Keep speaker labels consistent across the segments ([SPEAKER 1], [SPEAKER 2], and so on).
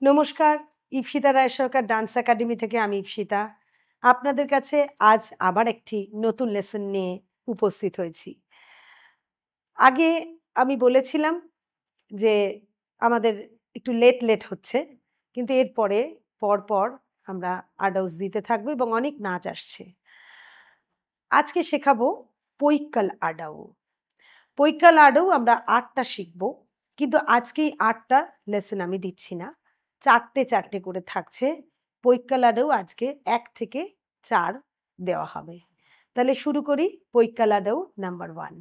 [SPEAKER 1] নমস্কার, ইপসিতা রায় সরকার dance academy থেকে আমি ইপসিতা আপনাদের কাছে আজ আবার একটি নতুন লেসন নিয়ে উপস্থিত হয়েছি। আগে আমি বলেছিলাম যে আমাদের একটু লেট হচ্ছে, কিন্তু এরপরে পরপর আমরা আডাউস দিতে থাকবো এবং অনেক নাচ আসছে। আজকে শেখাবো পৈক্কাল আডাউ। পৈক্কাল আডাউ আমরা 8টা শিখবো, কিন্তু আজকে এই 8টা লেসন আমি দিচ্ছি না, 4টে করে থাকছে। পৈক্কাল আডাউ আজকে 1 থেকে 4 দেওয়া হবে। তাহলে শুরু করি পৈক্কাল আডাউ নাম্বার 1।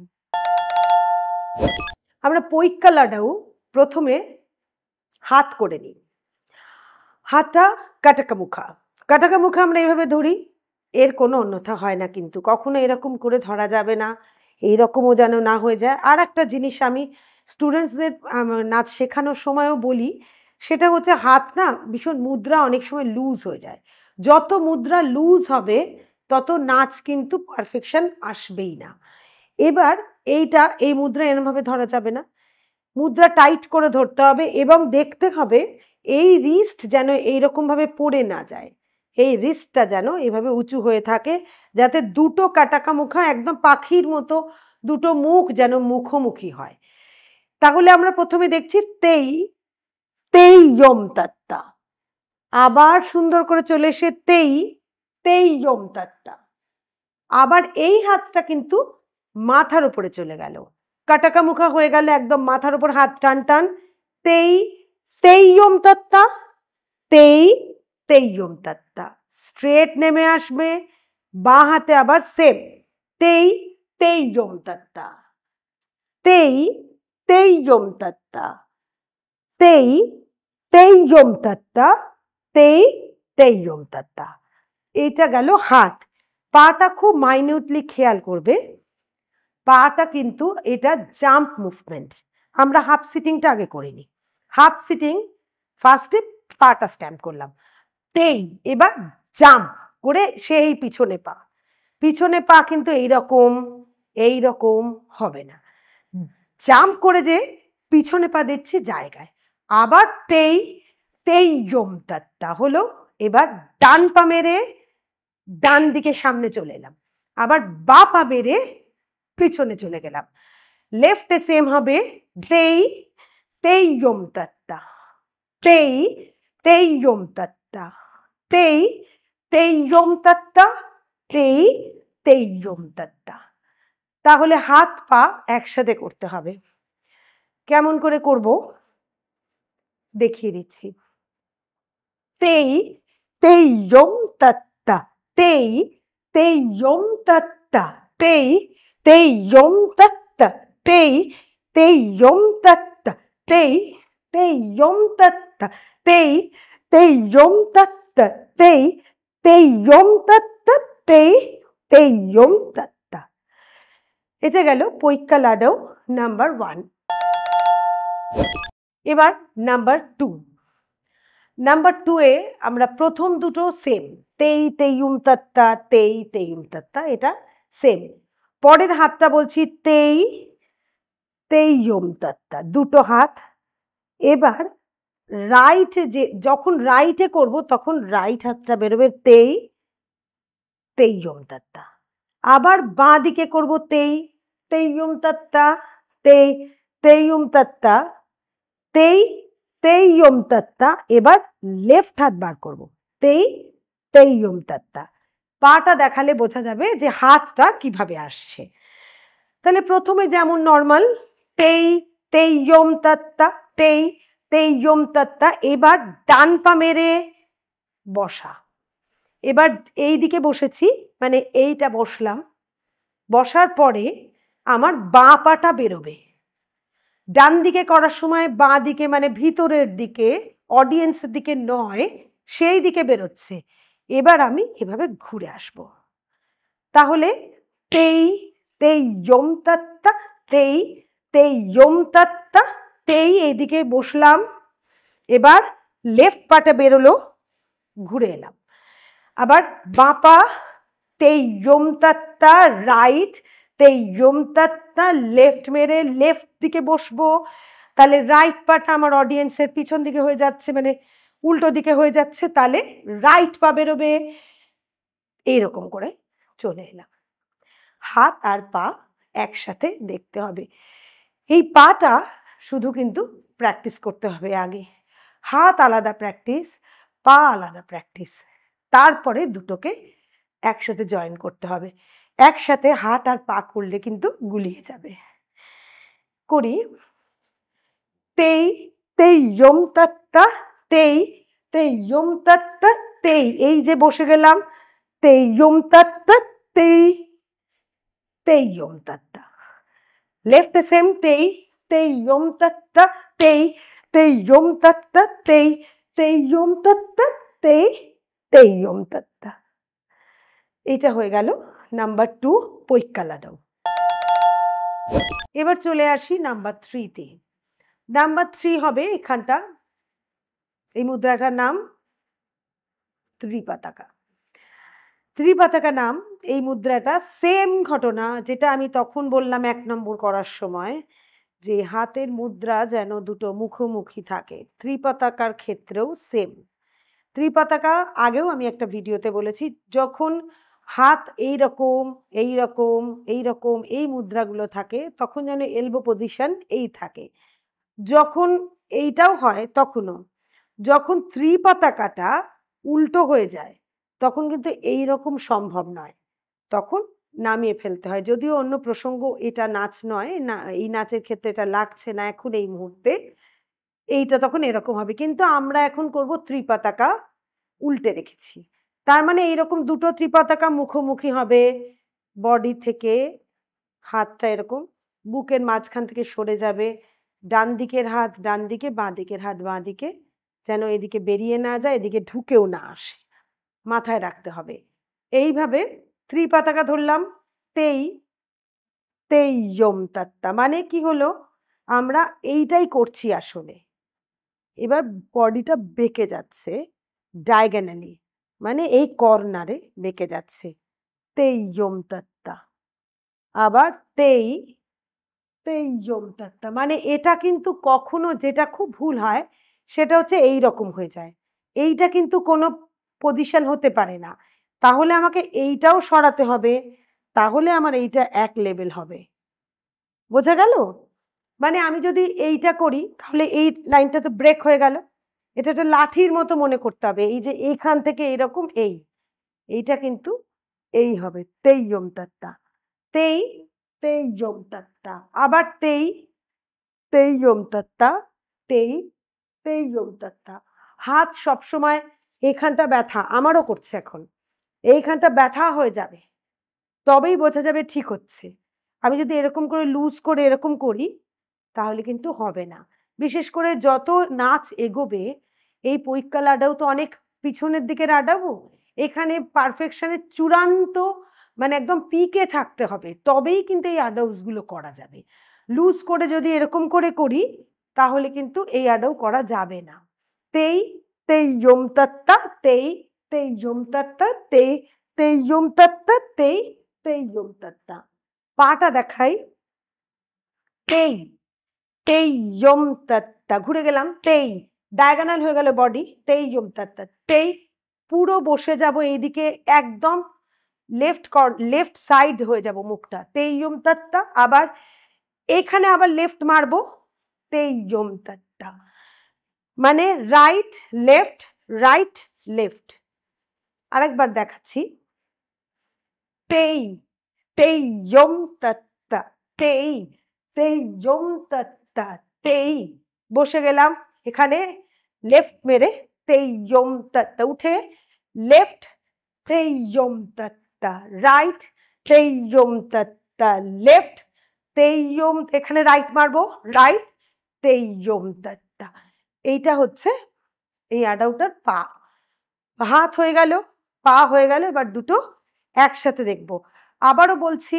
[SPEAKER 1] আমরা পৈক্কাল আডাউ প্রথমে হাত করে নিই। হাতটা কাটাকামুখা। কাটাকামুখা আমরা এইভাবে ধরি, এর কোনো অন্যথা হয় না, কিন্তু কখনো এরকম করে ধরা যাবে না, এইরকমও যেন না হয়ে যায়। আর একটা জিনিস আমি স্টুডেন্টসদের নাচ শেখানোর সময়ও বলি, সেটা হচ্ছে হাত না ভীষণ মুদ্রা অনেক সময় লুজ হয়ে যায়। যত মুদ্রা লুজ হবে তত নাচ কিন্তু পারফেকশন আসবেই না। এবার এই মুদ্রা এরমভাবে ধরা যাবে না, মুদ্রা টাইট করে ধরতে হবে এবং দেখতে হবে এই রিস্ট যেন এইরকমভাবে পড়ে না যায়, এই রিস্টটা যেন এইভাবে উঁচু হয়ে থাকে, যাতে দুটো কাটাকামুখা একদম পাখির মতো দুটো মুখ যেন মুখোমুখি হয়। তাহলে আমরা প্রথমে দেখছি তেই তেই ইয়ম তাত্তা, আবার সুন্দর করে চলে এসে তেই তেই ইয়ম তাত্তা, আবার এই হাতটা কিন্তু মাথার উপরে চলে গেল, কাটাকামুখা হয়ে গেল একদম মাথার উপর, হাত টান টান, তেই তেই ইয়ম তাত্তা, তেই তেই ইয়ম তাত্তা, স্ট্রেট নেমে আসবে। বাঁ হাতে আবার সেম তেই তেই ইয়ম তাত্তা, তেই তেই ইয়ম তাত্তা, তেই তেই ইয়ম তাত্তা, তেই তেই ইয়ম তাত্তা। এটা গেল হাত। পাটা খুব মাইনিউটলি খেয়াল করবে, পাটা কিন্তু এটা জাম্প মুভমেন্ট। আমরা হাফ সিটিংটা আগে করিনি। হাফ সিটিং ফার্স্টে পাটা স্ট্যাম্প করলাম, তেই, এবার জাম্প করে সেই পিছনে পা কিন্তু এইরকম হবে না, জাম্প করে যে পিছনে পা দিচ্ছি জায়গায়। আবার তেই তেই ইয়ম তাত্তা হলো, এবার ডান পা মেরে ডান দিকে সামনে চলে এলাম, আবার বা পা মেরে পিছনে চলে গেলাম। লেফটে সেম হবে তেই তেই ইয়ম তাত্তা, তেই তেই ইয়ম তাত্তা, তেই তেই ইয়ম তাত্তা, তেই তেই ইয়ম তাত্তা। তাহলে হাত পা একসাথে করতে হবে। কেমন করে করব দেখিয়ে দিচ্ছি। তেই তেই ইয়ম তাত্তা, তেই তেই ইয়ম তাত্তা, তেই তেই ইয়ম তাত্তা, তেই তেই ইয়ম তাত্তা, তেই তেই ইয়ম তাত্তা, তেই তেই ইয়ম তাত্তা, তেই তেই ইয়ম তাত্তা, তেই তেই ইয়ম তাত্তা। এটা গেল পৈক্কাল আডাউ নাম্বার 1। এবার নাম্বার 2। নাম্বার 2-এ আমরা প্রথম দুটো সেম, তেই তেই ইয়ম তাত্তা, তেই তেই ইয়ম তাত্তা, এটা সেম। পরের হাতটা বলছি তেই তেই ইয়ম তাত্তা, দুটো হাত। এবার রাইট, যখন রাইটে করব তখন রাইট হাতটা বেরোবে তেই তেই ইয়ম তাত্তা। আবার বাঁ দিকে করব তেই তেই ইয়ম তাত্তা, তেই তেই ইয়ম তাত্তা, তেই তেই ইয়ম তাত্তা। এবার লেফট হাত বার করব, তেই তেই ইয়ম তাত্তা। পাটা দেখালে বোঝা যাবে যে হাতটা কিভাবে আসছে। তাহলে প্রথমে যেমন নর্মাল তেই তেই ইয়ম তাত্তা, তেই তেই ইয়ম তাত্তা। এবার ডান পা মেরে বসা, এবার এই দিকে বসেছি, মানে এইটা বসলাম, বসার পরে আমার বাঁ পাটা বেরোবে। ডান দিকে করার সময় বাঁ দিকে মানে ভিতরের দিকে, অডিয়েন্সের দিকে নয়, সেই দিকে বেরোচ্ছে। এবার আমি এভাবে ঘুরে আসব। তাহলে তেই তেই ইয়ম তাত্তা, তেই তেই ইয়ম তাত্তা, তেই এইদিকে বসলাম, এবার লেফট পাটা বেরোলো, ঘুরে এলাম। আবার বাঁ পা তেই ইয়ম তাত্তা, রাইট তেই ইয়ম তাত্তা, লেফট মেরে লেফট দিকে বসবো। তাহলে রাইট পাটা আমার অডিয়েন্সের পিছন দিকে হয়ে যাচ্ছে, মানে উল্টো দিকে হয়ে যাচ্ছে, তাহলে রাইট পা বেরোবে। এইরকম করে চলে এলাম। হাত আর পা একসাথে দেখতে হবে। এই পাটা শুধু কিন্তু প্র্যাকটিস করতে হবে আগে। হাত আলাদা প্র্যাকটিস, পা আলাদা প্র্যাকটিস, তারপরে দুটোকে একসাথে জয়েন করতে হবে। একসাথে হাত আর পা করলে কিন্তু গুলিয়ে যাবে। করি। তেই তেই ইয়ম তত্তা, তেই তেই ইয়ম তত্তা, তেই, এই যে বসে গেলাম, তেই ইয়ম তত্তা, তেই তেই ইয়ম তত্তা। লেফট সেম, তেই তেই ইয়ম তত্তা, তেই তেই ইয়ম তত্তা, তেই তেই ইয়ম তত্তা, তেই তেই ইয়ম তত্তা। এইটা হয়ে গেল নাম্বার 2 পৈক্কালাডাউ। এবার চলে আসি নাম্বার 3-তে। নাম্বার 3 হবে এখানটা, এই মুদ্রাটার নাম ত্রিপাতাকা। ত্রিপাতাকা নাম এই মুদ্রাটা। সেম ঘটনা যেটা আমি তখন বললাম 1 নম্বর করার সময়, যে হাতের মুদ্রা যেন দুটো মুখোমুখি থাকে। ত্রিপাতাকার ক্ষেত্রেও সেম। ত্রিপাতাকা আগেও আমি একটা ভিডিওতে বলেছি, যখন হাত এইরকম এইরকম এইরকম এই মুদ্রাগুলো থাকে তখন যেন এলবো পজিশন এই থাকে। যখন এইটাও হয় তখনও। যখন ত্রিপাতাকাটা উল্টো হয়ে যায় তখন কিন্তু এই রকম সম্ভব নয়, তখন নামিয়ে ফেলতে হয়। যদিও অন্য প্রসঙ্গ, এটা নাচ নয়, না এই নাচের ক্ষেত্রে এটা লাগছে না এখন এই মুহূর্তে, এইটা তখন এরকম হবে। কিন্তু আমরা এখন করব ত্রিপাতাকা উল্টে রেখেছি, তার মানে এইরকম দুটো ত্রিপাতাকা মুখোমুখি হবে। বডি থেকে হাতটা এরকম বুকের মাঝখান থেকে সরে যাবে, ডান দিকের হাত ডান দিকে, বাঁ দিকের হাত বাঁ দিকে, যেন এদিকে বেরিয়ে না যায়, এদিকে ঢুকেও না আসে, মাথায় রাখতে হবে। এইভাবে ত্রিপাতাকা ধরলাম, তেই তেই ইয়ম তত্তা, মানে কি হলো, আমরা এইটাই করছি আসলে। এবার বডিটা বেঁকে যাচ্ছে ডায়াগোনালি, মানে এই কর্নারে বেঁকে যাচ্ছে, তেই ইয়ম তত্তা। আবার তেই তেই ইয়ম তত্তা, মানে এটা কিন্তু কখনো, যেটা খুব ভুল হয় সেটা হচ্ছে এই রকম হয়ে যায়। এইটা কিন্তু কোনো পজিশন হতে পারে না, তাহলে আমাকে এইটাও সরাতে হবে, তাহলে আমার এইটা এক লেভেল হবে। বোঝা গেল? মানে আমি যদি এইটা করি তাহলে এই লাইনটা তো ব্রেক হয়ে গেল। এটা একটা লাঠির মতো মনে করতে হবে, এই যে এইখান থেকে এইরকম এইটা কিন্তু এই হবে, তেই ইয়ম তত্তা, তেই তেই ইয়ম তত্তা। আবার তেই তেই ইয়ম তত্তা, তেই তেই ইয়ম তত্তা। হাত সবসময় এইখানটা ব্যথা, আমারও করছে এখন, এইখানটা ব্যথা হয়ে যাবে, তবেই বোঝা যাবে ঠিক হচ্ছে। আমি যদি এরকম করে লুজ করে এরকম করি তাহলে কিন্তু হবে না। বিশেষ করে যত নাচ এগোবে, এই পৈক্কালাডাউ তো অনেক পিছনের দিকে রাডাবো, এখানে পারফেকশনের চূড়ান্ত, মানে একদম পিকে থাকতে হবে, তবেই কিন্তু এই আডাউসগুলো করা যাবে। লুজ করে যদি এরকম করে করি তাহলে কিন্তু এই আডাউ করা যাবে না। তেই তেই ইয়ম তত্তা, তেই তেই ইয়ম তত্তা, তেই তেই ইয়ম তত্তা, তেই তেই ইয়ম তত্তা। পাটা দেখাই, তেই তেই ইয়ম তত্তা, ঘুরে গেলাম, তেই ডায়াগোনাল হয়ে গেল বডি, তেই ইয়ম তত্তা, তেই পুরো বসে যাব এইদিকে, একদম লেফট সাইড হয়ে যাব মুখটা, তেই ইয়ম তত্তা। আবার এখানে আবার লেফট মারবো, তেই ইয়ম তত্তা, মানে রাইট লেফট রাইট লেফট। আরেকবার দেখাচ্ছি, তেই তেই ইয়ম তত্তা, তেই তেই ইয়ম তত্তা, তেই বসে গেলাম এখানে, লেফট মেরে তেই ইয়ম তত্তা, উঠে লেফট তেই ইয়ম তত্তা, রাইট তেই ইয়ম তত্তা, লেফট তেই ইয়ম, এখানে রাইট মারবো, রাইট তেই ইয়ম তত্তা। এইটা হচ্ছে এই আডাউটার পা। হাত হয়ে গেল, পা হয়ে গেল, এবার দুটো একসাথে দেখব। আবারও বলছি,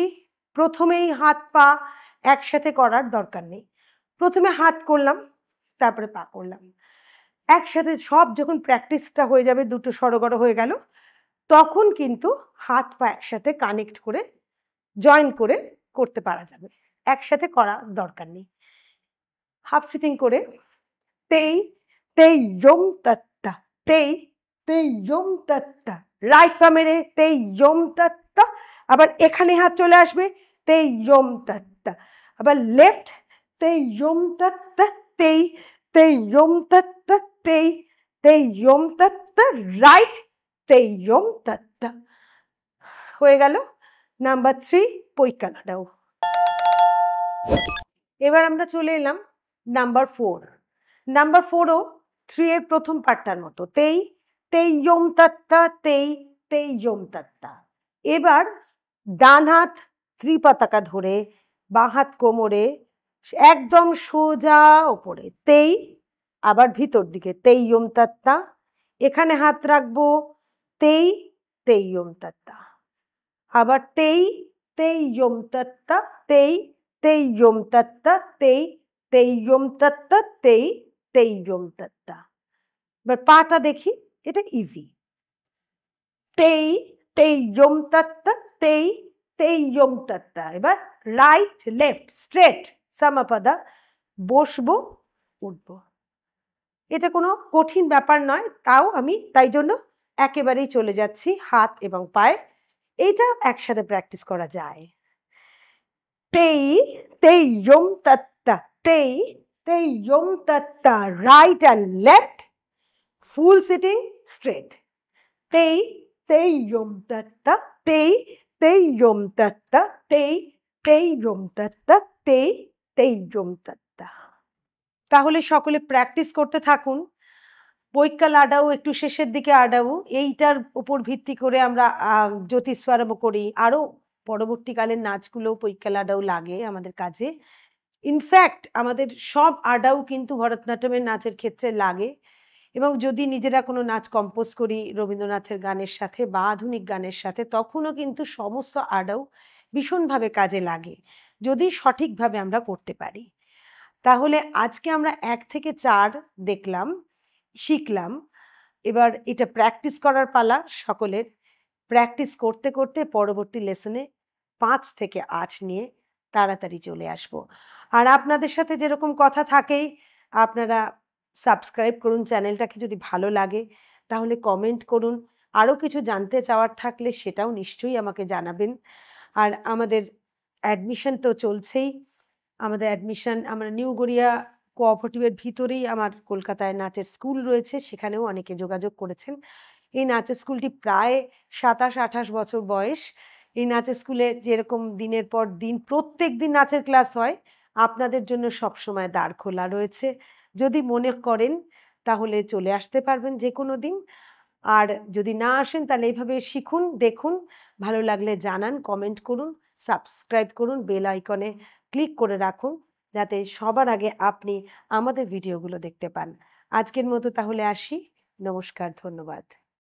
[SPEAKER 1] প্রথমেই হাত পা একসাথে করার দরকার নেই। প্রথমে হাত করলাম, তারপরে পা করলাম, একসাথে সব যখন প্র্যাকটিসটা হয়ে যাবে, দুটো সড়গড় হয়ে গেল, তখন কিন্তু হাত পা একসাথে কানেক্ট করে জয়েন করে করতে পারা যাবে, একসাথে করা দরকার নেই। হাফ সিটিং করে, তেই তেই ইয়ম তত্তা, তেই তেই ইয়ম তত্তা, রাইট পা মেরে তেই ইয়ম তত্তা, আবার এখানে হাত চলে আসবে তেই ইয়ম তত্তা, আবার লেফট তেই ইয়ম তত্তা তেই তেই ইয়ম তত্তা তেই তেই ইয়ম তত্তা, রাইট তেই ইয়ম তত্তা। হয়ে গেল নাম্বার 3 পৈকালাডাউ। এবার আমরা চলে এলাম নাম্বার 4। নাম্বার 4ও 3 এর প্রথম পার্টটার মতো, তেই তেই ইয়ম তত্তা তেই তেই ইয়ম তত্তা। এবার ডান হাত ত্রিপতাকা ধরে বাঁ হাত কোমরে একদম সোজা ওপরে তেই, আবার ভিতর দিকে তেই ইয়ম তত্তা, এখানে হাত রাখবো তেই তেই ইয়ম তত্তা, আবার তেই তেই ইয়ম তত্তা তেই তেই ইয়ম তত্তা তেই তেই ইয়ম তত্তা তেই তেই ইয়ম তত্তা। এবার পাটা দেখি, এটা ইজি, তেই তেই ইয়ম তত্তা তেই তেই ইয়ম তত্তা। এবার রাইট লেফট স্ট্রেট সামাপাদা, বসবো উঠবো। এটা কোনো কঠিন ব্যাপার নয়, তাও আমি তাই জন্য একেবারেই চলে যাচ্ছি হাত এবং পায়ে, এইটা একসাথে প্র্যাকটিস করা যায়। তেই তেই ইয়ম তত্তা তেই তেই ইয়ম তত্তা, right and left full sitting straight, তেই তেই ইয়ম তত্তা তেই তেই ইয়ম তত্তা তেই তেই ইয়ম তত্তা তেই তেই ইয়ম তত্তা। তাহলে সকলে প্র্যাকটিস করতে থাকুন। পৈকালাডাউ একটু শেষের দিকে আডাউ, এইটার উপর ভিত্তি করে আমরা জ্যোতিস্বরম করি, আরও পরবর্তীকালের নাচগুলোও পৈকালাডাউ লাগে আমাদের কাজে। ইনফ্যাক্ট আমাদের সব আডাউ কিন্তু ভরতনাট্যমের নাচের ক্ষেত্রে লাগে, এবং যদি নিজেরা কোনো নাচ কম্পোজ করি রবীন্দ্রনাথের গানের সাথে বা আধুনিক গানের সাথে, তখনও কিন্তু সমস্ত আডাউ ভীষণভাবে কাজে লাগে যদি সঠিকভাবে আমরা করতে পারি। তাহলে আজকে আমরা 1 থেকে 4 দেখলাম, শিখলাম। এবার এটা প্র্যাকটিস করার পালা সকলের। প্র্যাকটিস করতে করতে পরবর্তী লেসনে 5 থেকে 8 নিয়ে তাড়াতাড়ি চলে আসবো। আর আপনাদের সাথে যেরকম কথা থাকেই, আপনারা সাবস্ক্রাইব করুন চ্যানেলটাকে, যদি ভালো লাগে তাহলে কমেন্ট করুন, আরও কিছু জানতে চাওয়ার থাকলে সেটাও নিশ্চয়ই আমাকে জানাবেন। আর আমাদের অ্যাডমিশন তো চলছেই, আমাদের অ্যাডমিশন আমরা নিউ গড়িয়া কোঅপারেটিভের ভিতরেই আমার কলকাতায় নাচের স্কুল রয়েছে, সেখানেও অনেকে যোগাযোগ করেছেন। এই নাচের স্কুলটি প্রায় 27-28 বছর বয়স। এই নাচের স্কুলে যেরকম দিনের পর দিন প্রত্যেক দিন নাচের ক্লাস হয়, আপনাদের জন্য সবসময় দ্বার খোলা রয়েছে। যদি মনে করেন তাহলে চলে আসতে পারবেন যে কোনো দিন, আর যদি না আসেন তাহলে এইভাবে শিখুন, দেখুন, ভালো লাগলে জানান, কমেন্ট করুন, সাবস্ক্রাইব করুন, বেল আইকনে ক্লিক করে রাখুন যাতে সবার আগে আপনি আমাদের ভিডিওগুলো দেখতে পান। আজকের মতো তাহলে আসি, নমস্কার, ধন্যবাদ।